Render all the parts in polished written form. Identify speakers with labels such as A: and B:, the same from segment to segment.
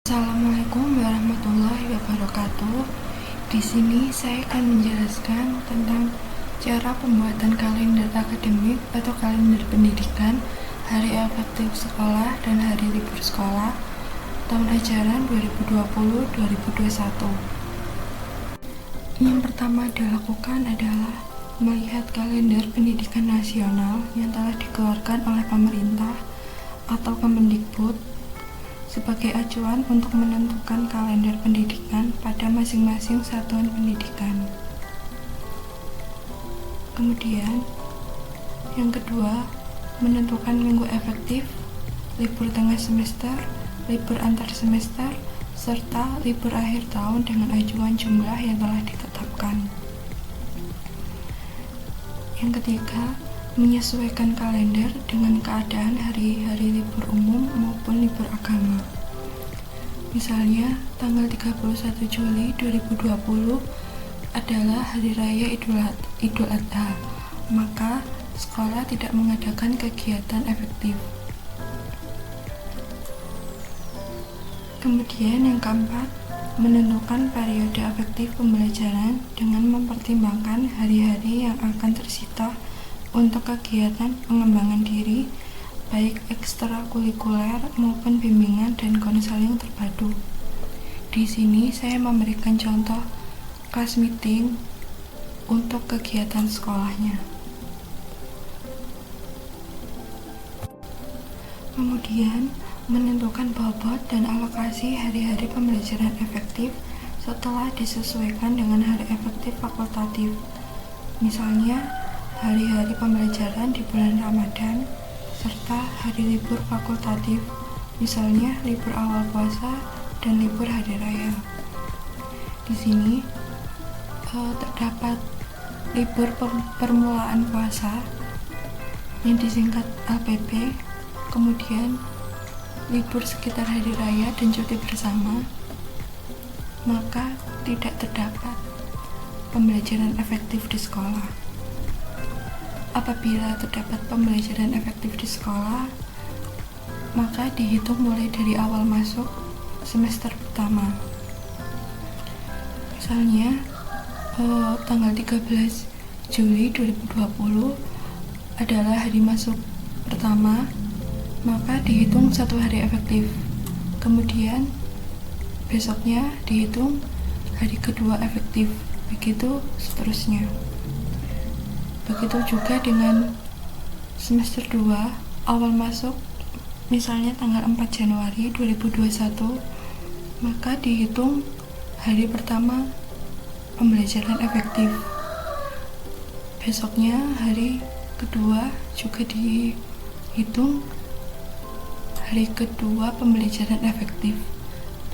A: Assalamualaikum warahmatullahi wabarakatuh. Di sini saya akan menjelaskan tentang cara pembuatan kalender akademik atau kalender pendidikan hari efektif sekolah dan hari libur sekolah tahun ajaran 2020-2021. Yang pertama dilakukan adalah melihat kalender pendidikan nasional yang telah dikeluarkan oleh pemerintah atau Kemendikbud sebagai acuan untuk menentukan kalender pendidikan pada masing-masing satuan pendidikan. Kemudian, yang kedua, menentukan minggu efektif, libur tengah semester, libur antar semester, serta libur akhir tahun dengan acuan jumlah yang telah ditetapkan. Yang ketiga, menyesuaikan kalender dengan keadaan hari-hari libur umum maupun libur agama. Misalnya, tanggal 31 Juli 2020 adalah Hari Raya Idul Adha, maka sekolah tidak mengadakan kegiatan efektif. Kemudian yang keempat, menentukan periode efektif pembelajaran dengan mempertimbangkan hari-hari yang akan tersita untuk kegiatan pengembangan diri, baik ekstrakurikuler maupun bimbingan dan konseling terpadu. Di sini saya memberikan contoh class meeting untuk kegiatan sekolahnya. Kemudian, menentukan bobot dan alokasi hari-hari pembelajaran efektif setelah disesuaikan dengan hari efektif fakultatif. Misalnya, hari-hari pembelajaran di bulan Ramadan, serta hari libur fakultatif, misalnya libur awal puasa dan libur hari raya. Di sini terdapat libur permulaan puasa yang disingkat LPP, kemudian libur sekitar hari raya dan cuti bersama, maka tidak terdapat pembelajaran efektif di sekolah. Apabila terdapat pembelajaran efektif di sekolah, maka dihitung mulai dari awal masuk semester pertama. Misalnya, tanggal 13 Juli 2020 adalah hari masuk pertama, maka dihitung satu hari efektif. Kemudian, besoknya dihitung hari kedua efektif, begitu seterusnya. Begitu juga dengan semester 2 awal masuk, misalnya tanggal 4 Januari 2021, maka dihitung hari pertama pembelajaran efektif. Besoknya hari kedua juga dihitung hari kedua pembelajaran efektif.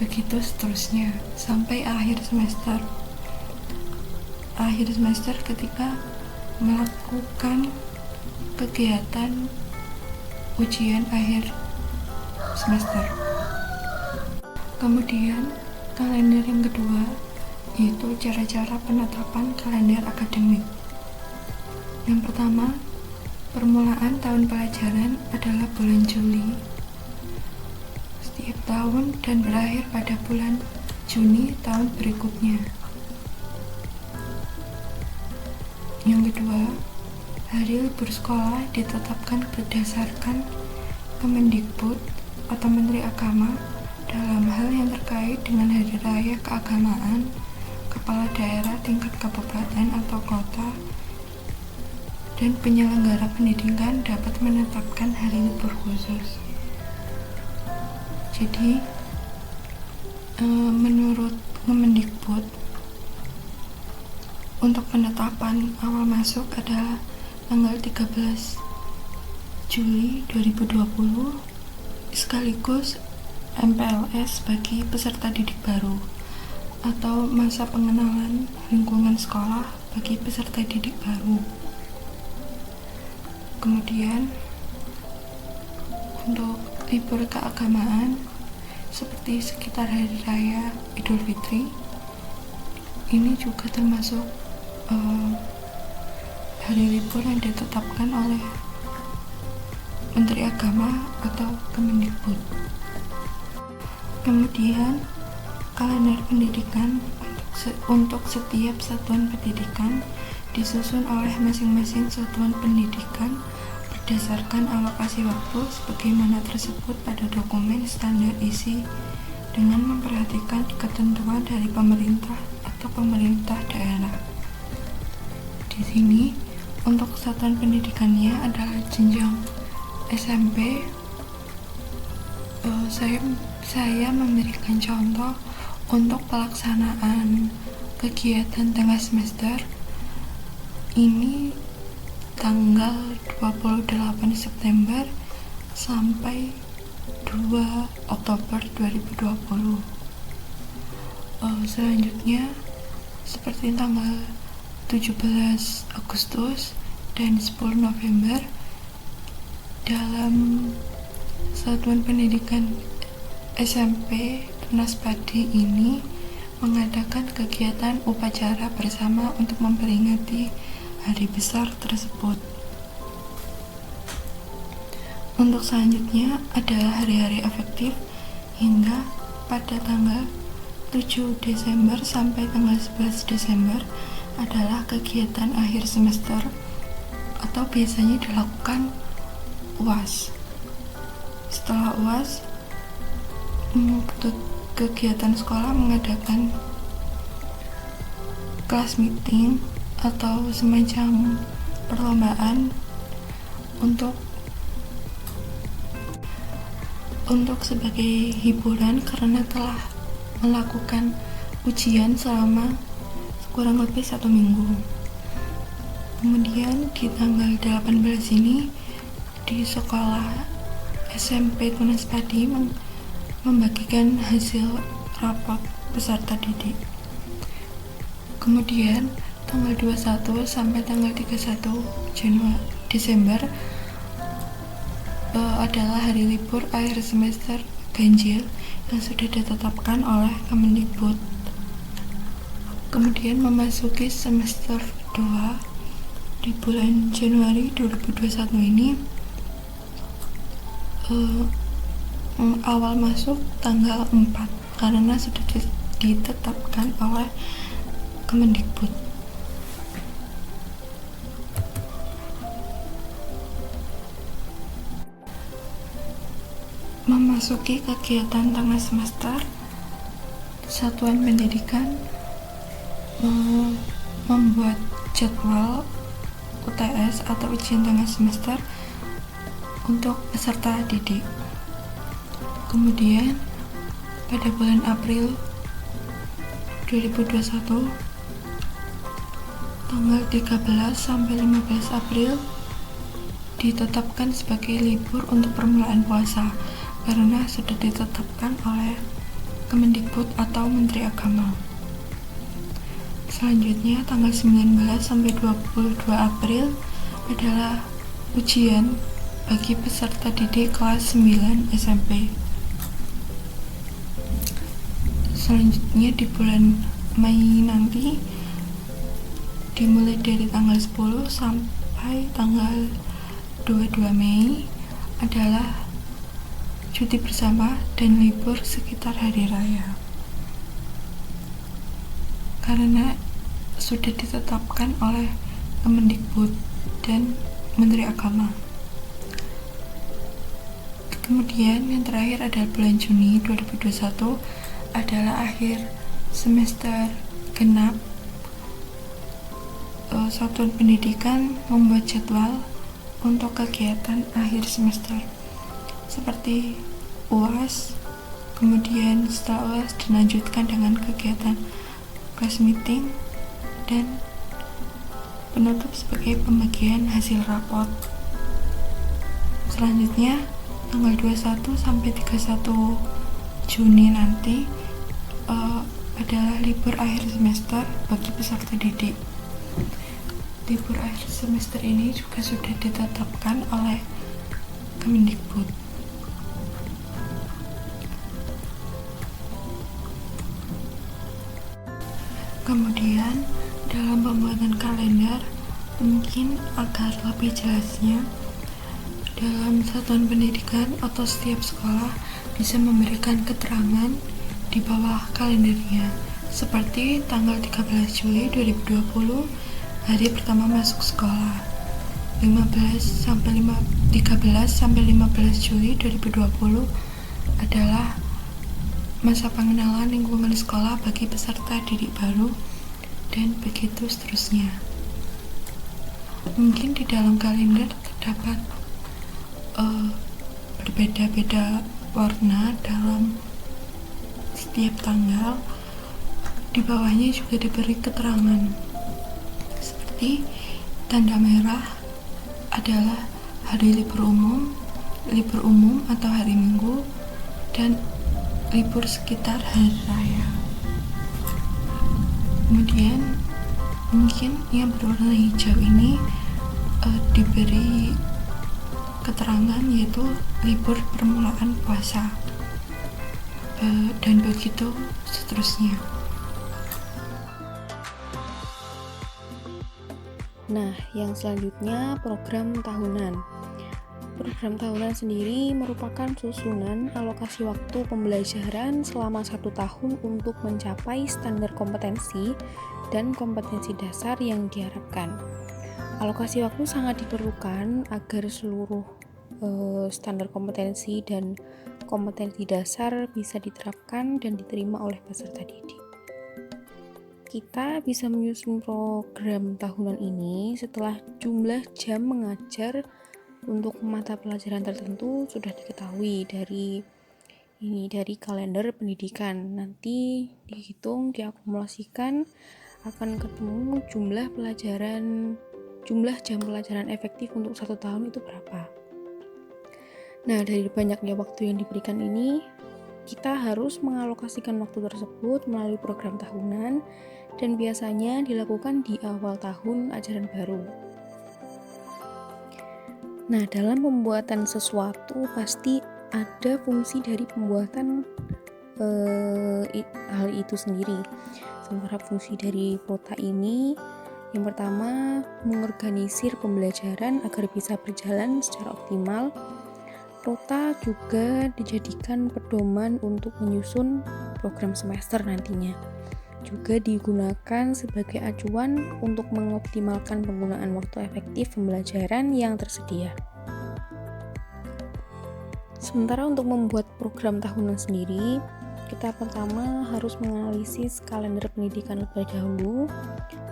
A: Begitu seterusnya sampai akhir semester. Akhir semester ketika melakukan kegiatan ujian akhir semester. Kemudian kalender yang kedua yaitu cara-cara penetapan kalender akademik. Yang pertama, permulaan tahun pelajaran adalah bulan Juli setiap tahun dan berakhir pada bulan Juni tahun berikutnya. Yang kedua, hari libur sekolah ditetapkan berdasarkan Kemendikbud atau Menteri Agama dalam hal yang terkait dengan hari raya keagamaan, kepala daerah tingkat kabupaten atau kota, dan penyelenggara pendidikan dapat menetapkan hari libur khusus. Jadi, menurut Kemendikbud, untuk penetapan awal masuk adalah tanggal 13 Juli 2020 sekaligus MPLS bagi peserta didik baru atau masa pengenalan lingkungan sekolah bagi peserta didik baru. Kemudian untuk libur keagamaan seperti sekitar hari raya Idul Fitri, ini juga termasuk hari libur yang ditetapkan oleh Menteri Agama atau Kemendikbud. Kemudian, kalender pendidikan untuk setiap satuan pendidikan disusun oleh masing-masing satuan pendidikan berdasarkan alokasi waktu sebagaimana tersebut pada dokumen standar isi dengan memperhatikan ketentuan dari pemerintah atau pemerintah daerah. Di sini, untuk satuan pendidikannya adalah jenjang SMP. Saya memberikan contoh untuk pelaksanaan kegiatan tengah semester ini tanggal 28 September sampai 2 Oktober 2020. Selanjutnya seperti tanggal 17 Agustus dan 10 November dalam satuan pendidikan SMP Tunas Padi ini mengadakan kegiatan upacara bersama untuk memperingati hari besar tersebut. Untuk selanjutnya adalah hari-hari efektif hingga pada tanggal 7 Desember sampai tanggal 11 Desember adalah kegiatan akhir semester atau biasanya dilakukan UAS. Setelah UAS, kegiatan sekolah mengadakan kelas meeting atau semacam perlombaan untuk sebagai hiburan karena telah melakukan ujian selama kurang lebih 1 minggu. Kemudian di tanggal 18 ini di sekolah SMP Tunas Padi membagikan hasil rapot peserta didik. Kemudian tanggal 21 sampai tanggal 31 Desember adalah hari libur akhir semester ganjil yang sudah ditetapkan oleh Kemendikbud. Kemudian memasuki semester 2 di bulan Januari 2021 ini, awal masuk tanggal 4 karena sudah ditetapkan oleh Kemendikbud. Memasuki kegiatan tengah semester, satuan pendidikan membuat jadwal UTS atau ujian tengah semester untuk peserta didik. Kemudian pada bulan April 2021 tanggal 13 sampai 15 April ditetapkan sebagai libur untuk permulaan puasa karena sudah ditetapkan oleh Kemendikbud atau Menteri Agama. Selanjutnya tanggal 19 sampai 22 April adalah ujian bagi peserta didik kelas 9 SMP. Selanjutnya di bulan Mei nanti dimulai dari tanggal 10 sampai tanggal 22 Mei adalah cuti bersama dan libur sekitar hari raya karena sudah ditetapkan oleh Kemendikbud dan Menteri Agama. Kemudian yang terakhir adalah bulan Juni 2021 adalah akhir semester genap. Satuan pendidikan membuat jadwal untuk kegiatan akhir semester seperti UAS, kemudian setelah UAS dilanjutkan dengan kegiatan class meeting dan penutup sebagai pembagian hasil rapot. Selanjutnya tanggal 21 sampai 31 Juni nanti adalah libur akhir semester bagi peserta didik. Libur akhir semester ini juga sudah ditetapkan oleh Kemendikbud. Kemudian dalam pembuatan kalender, mungkin agar lebih jelasnya, dalam satuan pendidikan atau setiap sekolah bisa memberikan keterangan di bawah kalendernya, seperti tanggal 13 Juli 2020, hari pertama masuk sekolah. 13 sampai 15 Juli 2020 adalah masa pengenalan lingkungan sekolah bagi peserta didik baru, dan begitu seterusnya. Mungkin di dalam kalender terdapat berbeda-beda warna dalam setiap tanggal. Di bawahnya juga diberi keterangan, seperti tanda merah adalah hari libur umum atau hari Minggu, dan libur sekitar hari raya. Kemudian mungkin yang berwarna hijau ini diberi keterangan, yaitu libur permulaan puasa, dan begitu seterusnya.
B: Nah, yang selanjutnya program tahunan. Program tahunan sendiri merupakan susunan alokasi waktu pembelajaran selama 1 tahun untuk mencapai standar kompetensi dan kompetensi dasar yang diharapkan. Alokasi waktu sangat diperlukan agar seluruh standar kompetensi dan kompetensi dasar bisa diterapkan dan diterima oleh peserta didik. Kita bisa menyusun program tahunan ini setelah jumlah jam mengajar untuk mata pelajaran tertentu sudah diketahui dari kalender pendidikan. Nanti dihitung, diakumulasikan, akan ketemu jumlah jam pelajaran efektif untuk 1 tahun itu berapa. Nah, dari banyaknya waktu yang diberikan ini, kita harus mengalokasikan waktu tersebut melalui program tahunan, dan biasanya dilakukan di awal tahun ajaran baru. Nah, dalam pembuatan sesuatu pasti ada fungsi dari pembuatan hal itu sendiri. Sementara fungsi dari prota ini, yang pertama, mengorganisir pembelajaran agar bisa berjalan secara optimal. Prota juga dijadikan pedoman untuk menyusun program semester nantinya. Juga digunakan sebagai acuan untuk mengoptimalkan penggunaan waktu efektif pembelajaran yang tersedia. Sementara untuk membuat program tahunan sendiri, kita pertama harus menganalisis kalender pendidikan lebih dahulu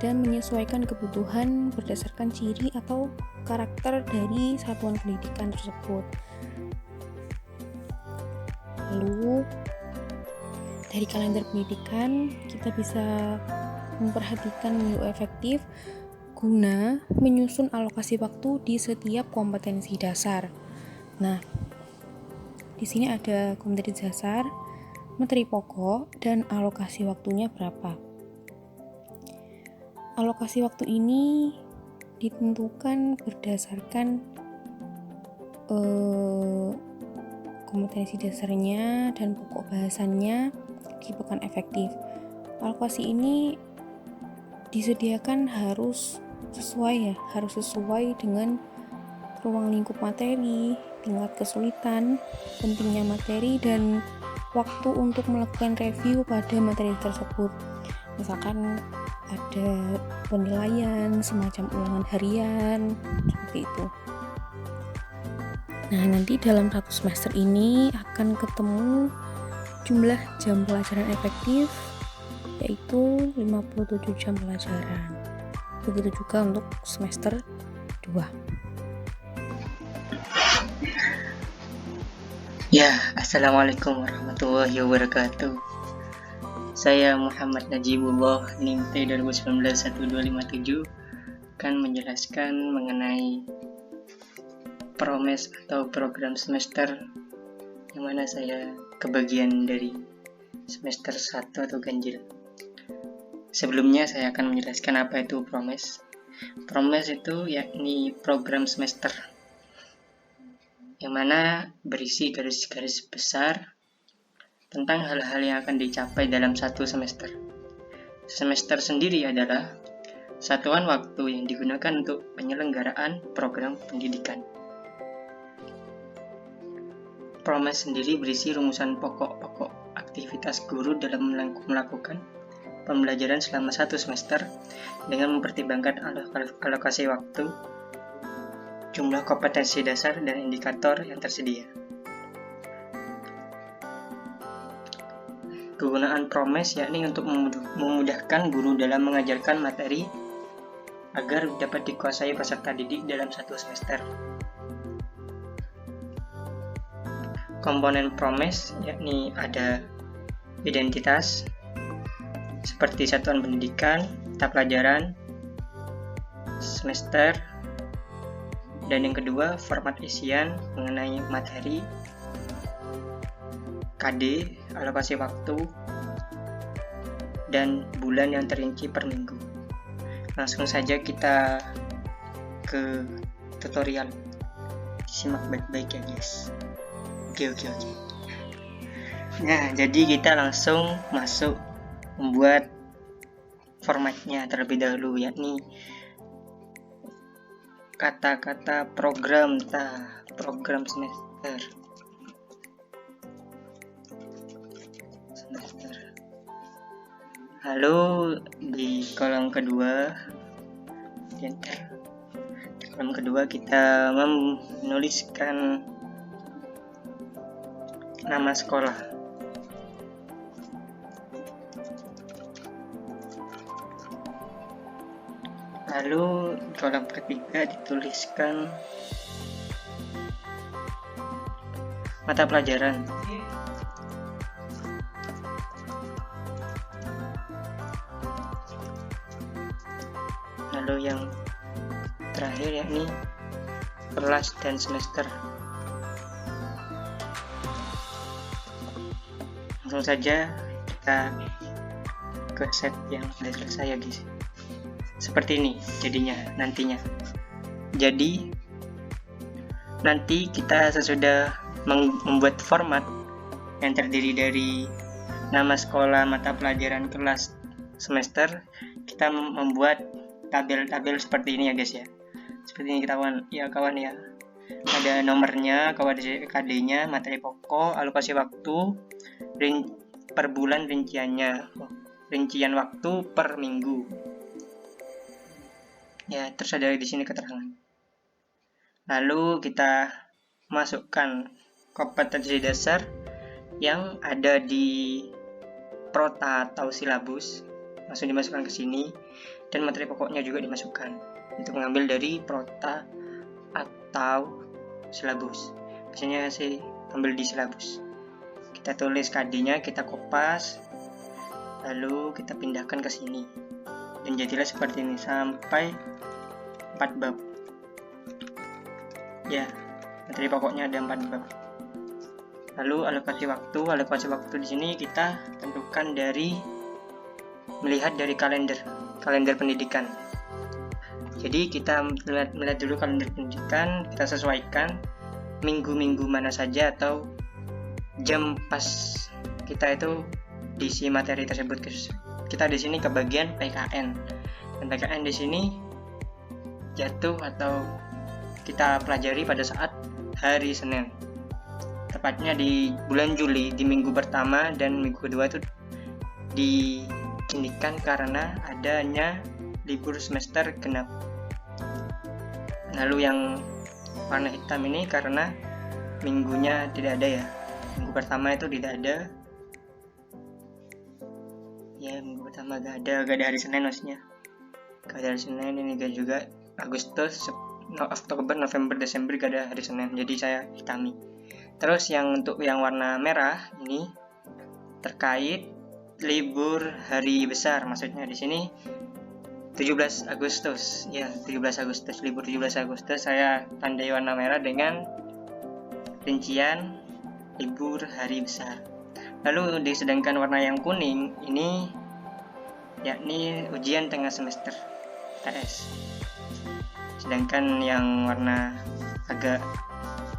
B: dan menyesuaikan kebutuhan berdasarkan ciri atau karakter dari satuan pendidikan tersebut. Lalu dari kalender pendidikan kita bisa memperhatikan minggu efektif guna menyusun alokasi waktu di setiap kompetensi dasar. Nah, di sini ada kompetensi dasar, materi pokok, dan alokasi waktunya berapa. Alokasi waktu ini ditentukan berdasarkan kompetensi dasarnya dan pokok bahasannya di pekan efektif. Alokasi ini disediakan harus sesuai dengan ruang lingkup materi, tingkat kesulitan, pentingnya materi, dan waktu untuk melakukan review pada materi tersebut. Misalkan ada penilaian semacam ulangan harian, seperti itu. Nah, nanti dalam 1 semester ini akan ketemu jumlah jam pelajaran efektif, yaitu 57 jam pelajaran. Begitu juga untuk semester 2.
C: Ya, Assalamualaikum warahmatullahi wabarakatuh. Saya Muhammad Najibullah, NIM T 2019-1257, akan menjelaskan mengenai promes atau program semester, yang mana saya kebagian dari semester 1 atau ganjil. Sebelumnya saya akan menjelaskan apa itu promes. Promes itu yakni program semester, yang mana berisi garis-garis besar tentang hal-hal yang akan dicapai dalam 1 semester. Semester sendiri adalah satuan waktu yang digunakan untuk penyelenggaraan program pendidikan. Promes sendiri berisi rumusan pokok-pokok aktivitas guru dalam melakukan pembelajaran selama 1 semester dengan mempertimbangkan alokasi waktu, jumlah kompetensi dasar, dan indikator yang tersedia. Kegunaan Promes yakni untuk memudahkan guru dalam mengajarkan materi agar dapat dikuasai peserta didik dalam 1 semester. Komponen Promes yakni ada identitas seperti satuan pendidikan, mata pelajaran, semester, dan yang kedua format isian mengenai materi, KD, alokasi waktu, dan bulan yang terinci per minggu. Langsung saja kita ke tutorial. Simak baik-baik ya guys. Oke. Nah, jadi kita langsung masuk membuat formatnya terlebih dahulu, yakni kata-kata program semester. Lalu di kolom kedua kita menuliskan nama sekolah. Lalu kolom ketiga dituliskan mata pelajaran. Lalu yang terakhir yakni kelas dan semester. Langsung saja kita ke set yang sudah selesai ya guys. Seperti ini jadinya nantinya. Jadi nanti kita sesudah membuat format yang terdiri dari nama sekolah, mata pelajaran, kelas, semester, kita membuat tabel-tabel seperti ini ya guys ya. Seperti ini kawan ya. Ada nomornya, KD-nya, materi pokok, alokasi waktu, per bulan rincian waktu per minggu. Ya, terus ada di sini keterangan. Lalu kita masukkan kompetensi dasar yang ada di prota atau silabus, langsung dimasukkan ke sini, dan materi pokoknya juga dimasukkan. Itu mengambil dari prota atau silabus. Biasanya saya ambil di silabus. Kita tulis KD-nya, kita kopas, lalu kita pindahkan ke sini. Dan jadilah seperti ini sampai 4 bab. Ya, materi pokoknya ada 4 bab. Lalu alokasi waktu di sini kita tentukan melihat dari kalender pendidikan. Jadi kita melihat dulu kalender pendidikan, kita sesuaikan minggu-minggu mana saja atau jam pas kita itu diisi materi tersebut. Kita di sini ke bagian PKN. Dan PKN di sini jatuh atau kita pelajari pada saat hari Senin. Tepatnya di bulan Juli, di minggu pertama dan minggu kedua itu diindikan karena adanya libur semester genap. Lalu yang warna hitam ini karena minggunya tidak ada ya. Minggu pertama itu tidak ada. Ya, minggu pertama gak ada hari Senin maksudnya. Gak ada hari Senin, ini gak juga Agustus, Oktober, November, Desember gak ada hari Senin. Jadi saya hitami. Terus untuk yang warna merah ini terkait libur hari besar, maksudnya di sini 17 Agustus. Ya, 17 Agustus, libur 17 Agustus saya tandai warna merah dengan rincian libur hari besar. Lalu sedangkan warna yang kuning ini yakni ujian tengah semester TS. Sedangkan yang warna agak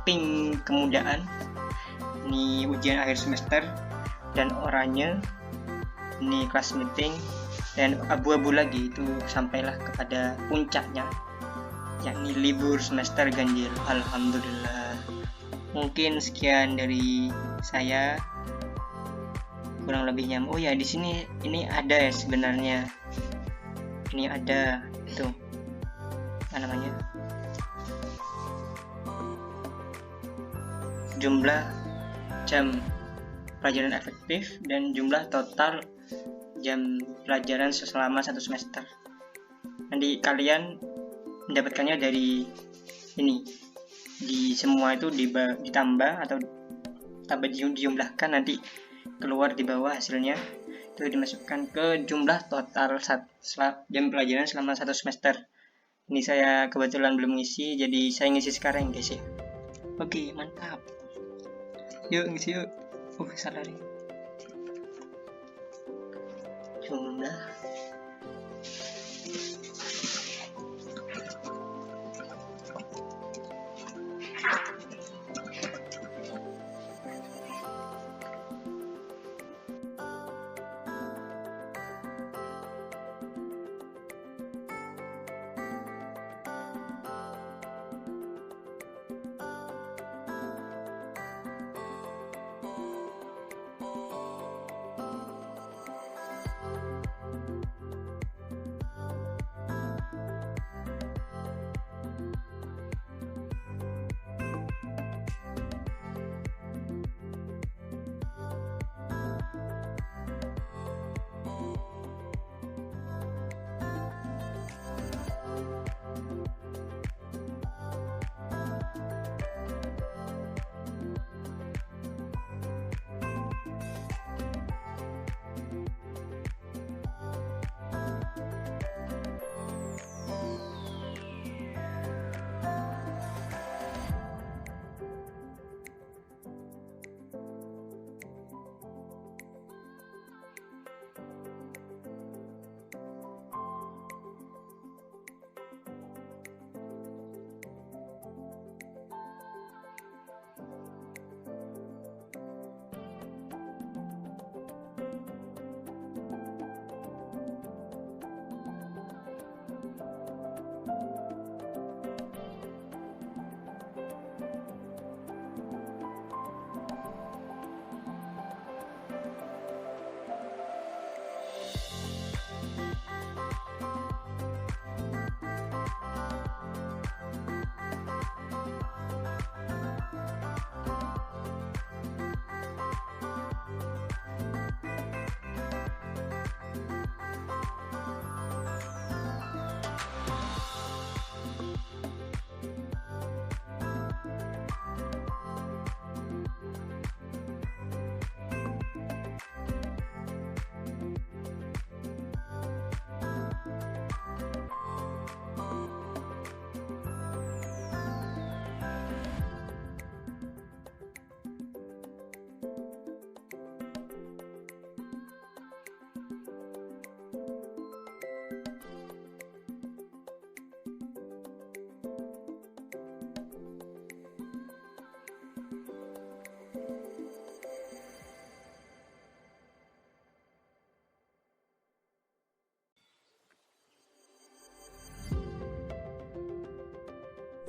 C: pink kemudaan ini ujian akhir semester, dan oranye ini kelas meeting, dan abu-abu lagi itu sampailah kepada puncaknya yakni libur semester ganjil. Alhamdulillah. Mungkin sekian dari saya, kurang lebihnya. Oh ya, di sini ini ada ya sebenarnya. Ini ada itu apa namanya? Jumlah jam pelajaran efektif dan jumlah total jam pelajaran selama 1 semester. Nanti kalian mendapatkannya dari ini, di semua itu ditambah atau dijumlahkan, nanti keluar di bawah hasilnya itu dimasukkan ke jumlah total jam pelajaran selama 1 semester. Ini saya kebetulan belum ngisi, jadi saya ngisi sekarang guys ya. Oke, mantap. Yuk ngisi yuk. Salah nih. Jumlah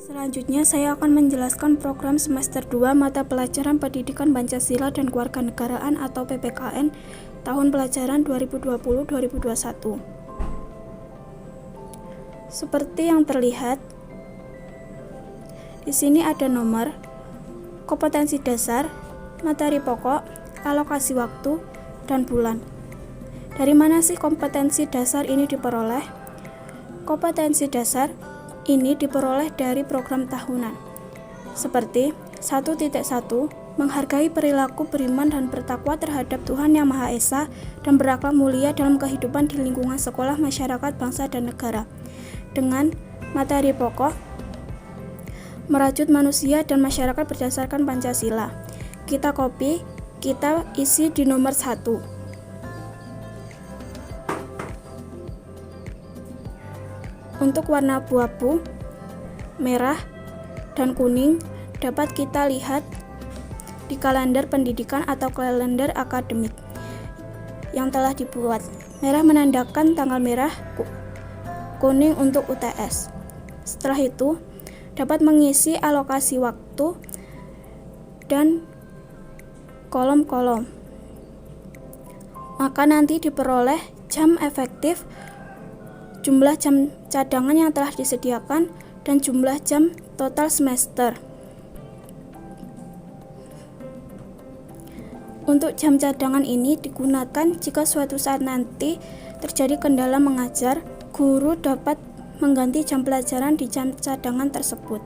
D: Selanjutnya, saya akan menjelaskan program semester 2 mata pelajaran Pendidikan Pancasila dan Kewarganegaraan atau PPKN tahun pelajaran 2020-2021. Seperti yang terlihat, di sini ada nomor, kompetensi dasar, materi pokok, alokasi waktu, dan bulan. Dari mana sih kompetensi dasar ini diperoleh? Kompetensi dasar ini diperoleh dari program tahunan, seperti 1.1 menghargai perilaku beriman dan bertakwa terhadap Tuhan Yang Maha Esa dan berakhlak mulia dalam kehidupan di lingkungan sekolah, masyarakat, bangsa, dan negara. Dengan materi pokok, merajut manusia dan masyarakat berdasarkan Pancasila. Kita copy, kita isi di nomor 1. Untuk warna abu-abu, merah, dan kuning dapat kita lihat di kalender pendidikan atau kalender akademik yang telah dibuat. Merah menandakan tanggal merah, kuning untuk UTS. Setelah itu, dapat mengisi alokasi waktu dan kolom-kolom. Maka nanti diperoleh jam efektif, jumlah jam cadangan yang telah disediakan, dan jumlah jam total semester. Untuk jam cadangan ini digunakan jika suatu saat nanti terjadi kendala mengajar, guru dapat mengganti jam pelajaran di jam cadangan tersebut.